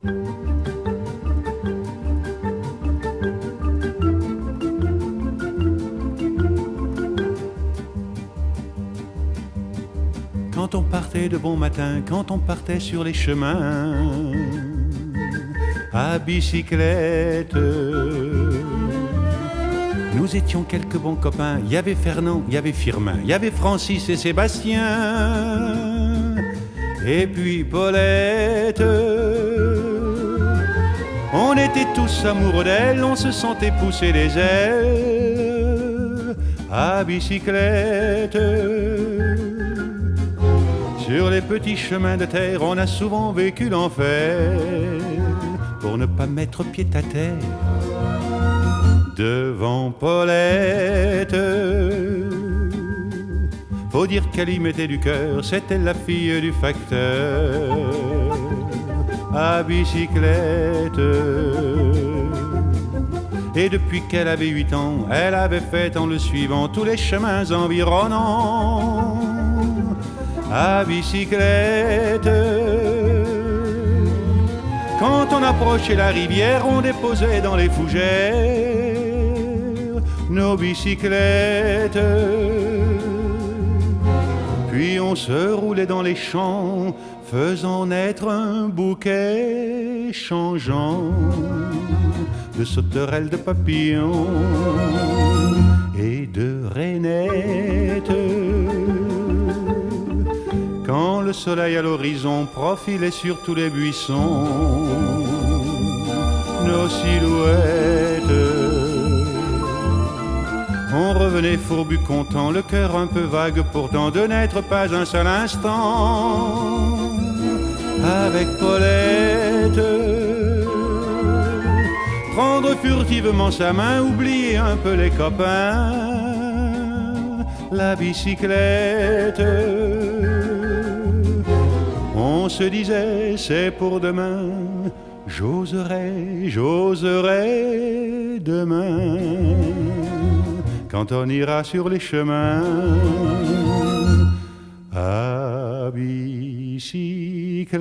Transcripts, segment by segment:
Quand on partait de bon matin, quand on partait sur les chemins à bicyclette, nous étions quelques bons copains. Il y avait Fernand, il y avait Firmin, il y avait Francis et Sébastien, et puis Paulette. On était tous amoureux d'elle, on se sentait pousser les ailes à bicyclette. Sur les petits chemins de terre, on a souvent vécu l'enfer pour ne pas mettre pied à terre devant Paulette. Faut dire qu'elle y mettait du cœur, c'était la fille du facteur à bicyclette. Et depuis qu'elle avait 8 ans, elle avait fait en le suivant tous les chemins environnants à bicyclette. Quand on approchait la rivière, on déposait dans les fougères nos bicyclettes. Puis on se roulait dans les champs, faisant naître un bouquet changeant de sauterelles, de papillons et de rainettes. Quand le soleil à l'horizon profilait sur tous les buissons nos silhouettes, on revenait fourbu content, le cœur un peu vague pourtant de n'être pas un seul instant avec Paulette. Prendre furtivement sa main, oublier un peu les copains, la bicyclette. On se disait c'est pour demain, j'oserai demain, quand on ira sur les chemins à bicyclette.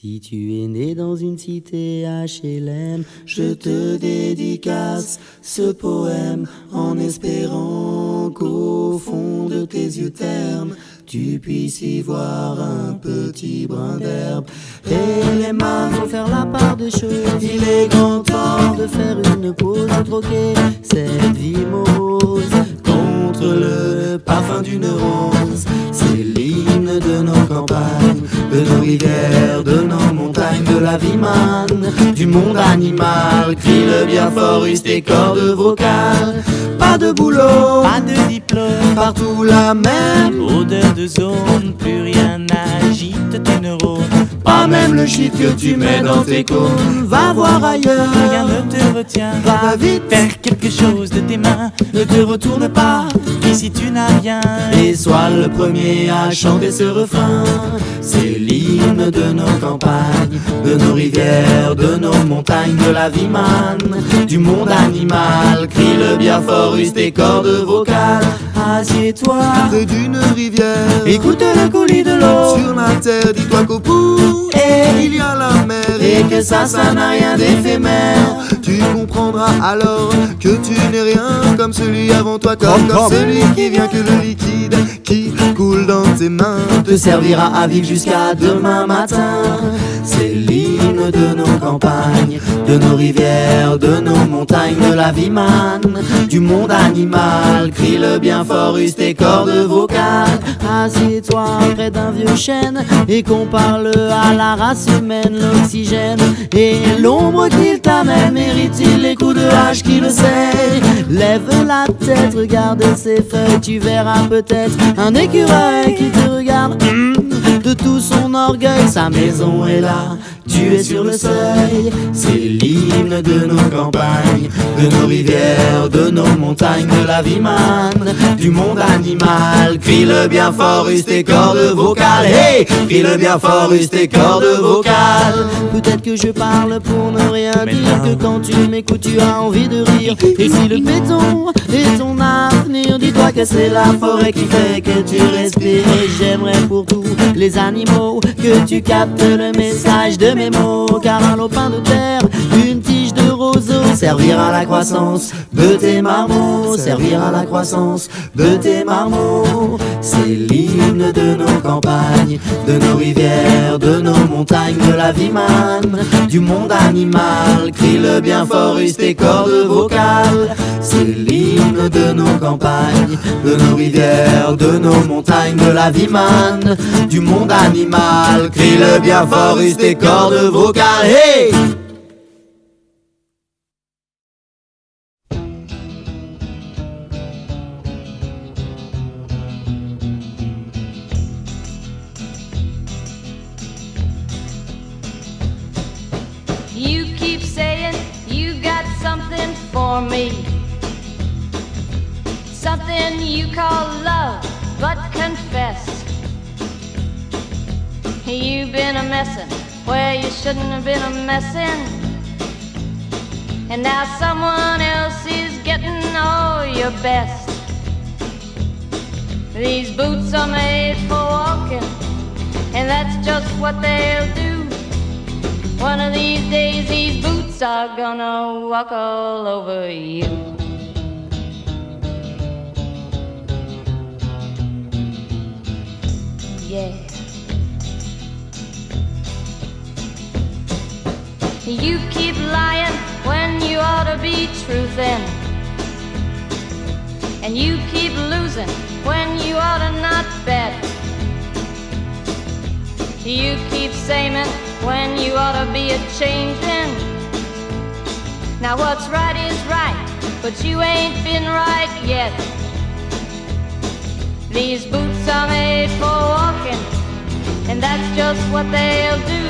Si tu es né dans une cité HLM, je te dédicace ce poème en espérant qu'au fond de tes yeux ternes, tu puisses y voir un petit brin d'herbe. Et les mains vont faire la part des choses. Il est grand temps de faire une pause, de troquer cette vie morose contre le parfum d'une rose. C'est l'hymne de nos campagnes, de nos rivières, de nos montagnes, de la vie manne, du monde animal. Crie le bien fort, use tes cordes vocales. Pas de boulot, pas de diplôme, partout la même odeur de zone, plus rien n'agite tes neurones. Pas même le shit que tu mets dans tes cônes. Va voir ailleurs, Rien ne te retient, va vite, faire quelque chose de tes mains. ne te retourne pas, Ici tu n'as rien, et sois le premier à chanter ce refrain. C'est l'hymne de nos campagnes, de nos rivières, de nos montagnes, de la vie manne, du monde animal. Crie le bien fort, use tes cordes vocales. Assieds-toi près d'une rivière, écoute le coulis de l'eau. sur la terre, dis-toi qu'au bout Et il y a la mer, et que ça n'a rien d'éphémère. tu comprendras alors que tu n'es rien comme celui avant toi, comme celui qui vient, que le liquide qui coule dans tes mains Te servira à vivre jusqu'à demain matin. C'est l'hymne de nos campagnes, de nos rivières, de nos montagnes, de la vie manne, du monde animal. Crie le bien fort, use tes cordes vocales. Assieds-toi près d'un vieux chêne et qu'on parle à la race humaine. L'oxygène et l'ombre qu'il t'amène, mérite-t-il les coups de hache qui le sait? Lève la tête, regarde ses feuilles, tu verras peut-être un écureuil qui te regarde. De tout son orgueil, sa maison est là, tu es sur le seuil. C'est l'hymne de nos campagnes, de nos rivières, de nos montagnes, de la vie manne, du monde animal. Crie-le bien fort, use tes cordes vocales. Hey, crie-le bien fort, use tes cordes vocales. Peut-être que je parle pour ne rien dire, que quand tu m'écoutes tu as envie de rire. Et si le béton est ton avenir, dis-toi que c'est la forêt qui fait que tu respires. Et j'aimerais pour tous les animaux que tu captes le message de mes mots. Car un lopin de terre, une tige de roseau, servir à la croissance de tes marmots, servir à la croissance de tes marmots. C'est l'hymne de nos campagnes, de nos rivières, de nos montagnes, de la vie manne, du monde animal. Crie-le bien fort, use tes cordes vocales. C'est l'hymne de nos campagnes, de nos rivières, de nos montagnes, de la vie manne, du monde animal. Crie-le bien fort, use tes cordes vocales. Hey! You keep saying you got something for me, something you call love, but confess you've been a messin' where you shouldn't have been a messin', and now someone else is getting all your best. These boots are made for walking, and that's just what they'll do. One of these days these boots are gonna walk all over you. Yeah. You keep lying when you ought to be truthin', and you keep losing when you ought to not bet. You keep saying when you ought to be a-changin'. Now what's right is right, but you ain't been right yet. These boots are made for walking, and that's just what they'll do.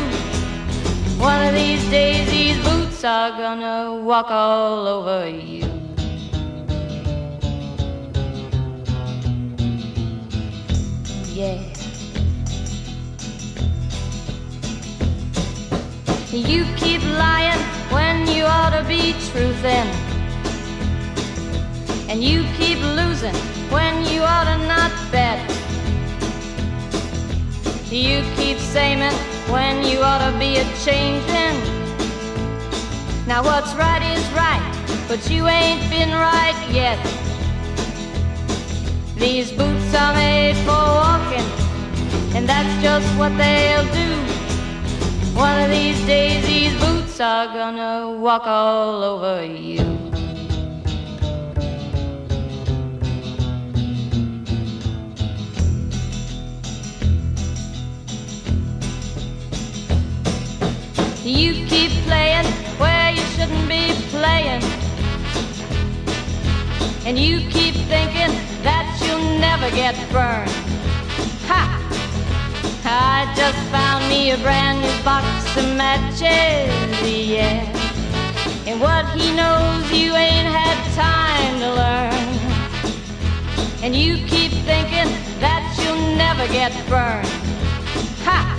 One of these days these boots are gonna walk all over you. Yeah. You keep lying when you ought to be truthin', and you keep losing when you ought to not bet. You keep saying when you ought to be a-changin'. Now what's right is right, but you ain't been right yet. These boots are made for walking, and that's just what they'll do. One of these days these boots are gonna walk all over you. You keep playing where you shouldn't be playing, and you keep thinking that you'll never get burned. Ha! I just found me a brand new box of matches, yeah. And what he knows you ain't had time to learn. And you keep thinking that you'll never get burned. Ha!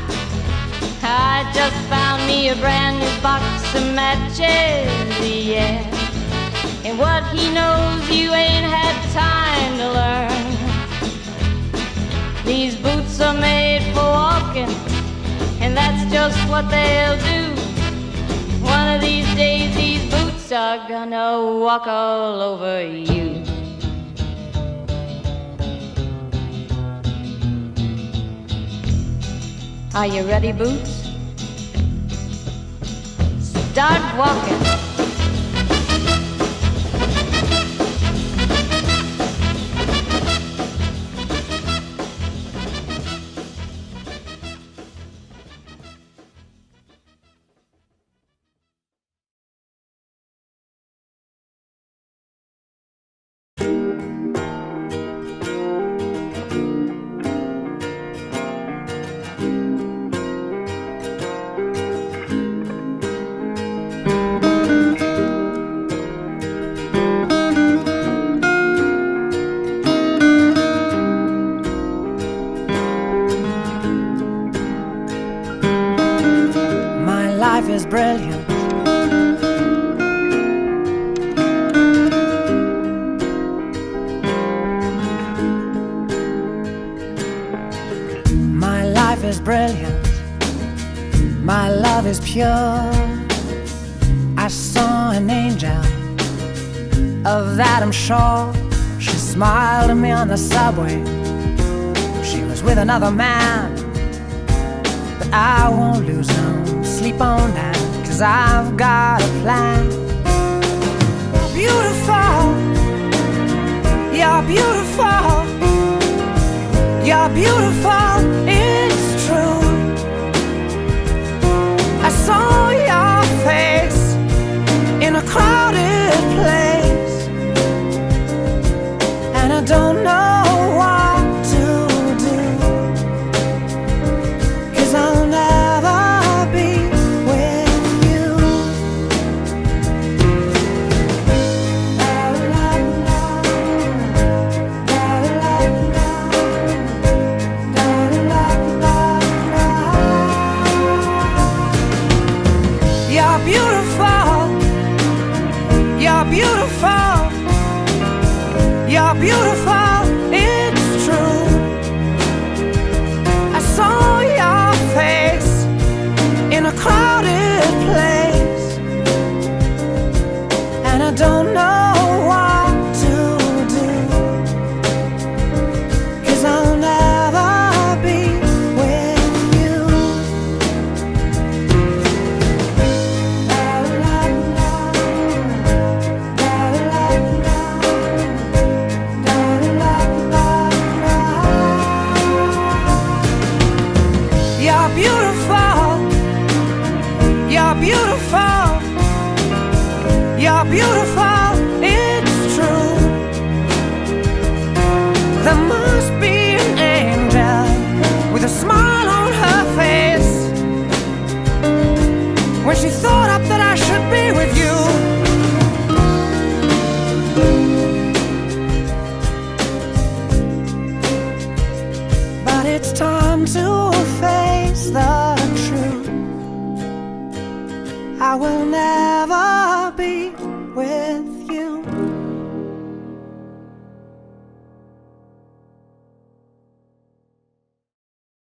I just found me a brand new box of matches, yeah. And what he knows you ain't had time to learn. These boots are made for walking, and that's just what they'll do. One of these days these boots are gonna walk all over you. Are you ready, Boots? Start walking. life is brilliant. My life is brilliant. My love is pure. I saw an angel, of that I'm sure. She smiled at me on the subway. She was with another man, but I won't lose no sleep on that, 'cause I've got a plan. Beautiful, you're beautiful, you're beautiful, it's true. I saw your face in a crowded place, and I don't know what to do, 'cause I'll never be with you. You're beautiful, you're beautiful, you're beautiful, it's true. I saw your face in a crowded place, and I don't know what to do, 'cause I'll never be with you. You're beautiful, you're beautiful, you're beautiful, it's true. There must be an angel with a smile on her face when she thought up that I should be with you. But it's time to face the truth. I will never be with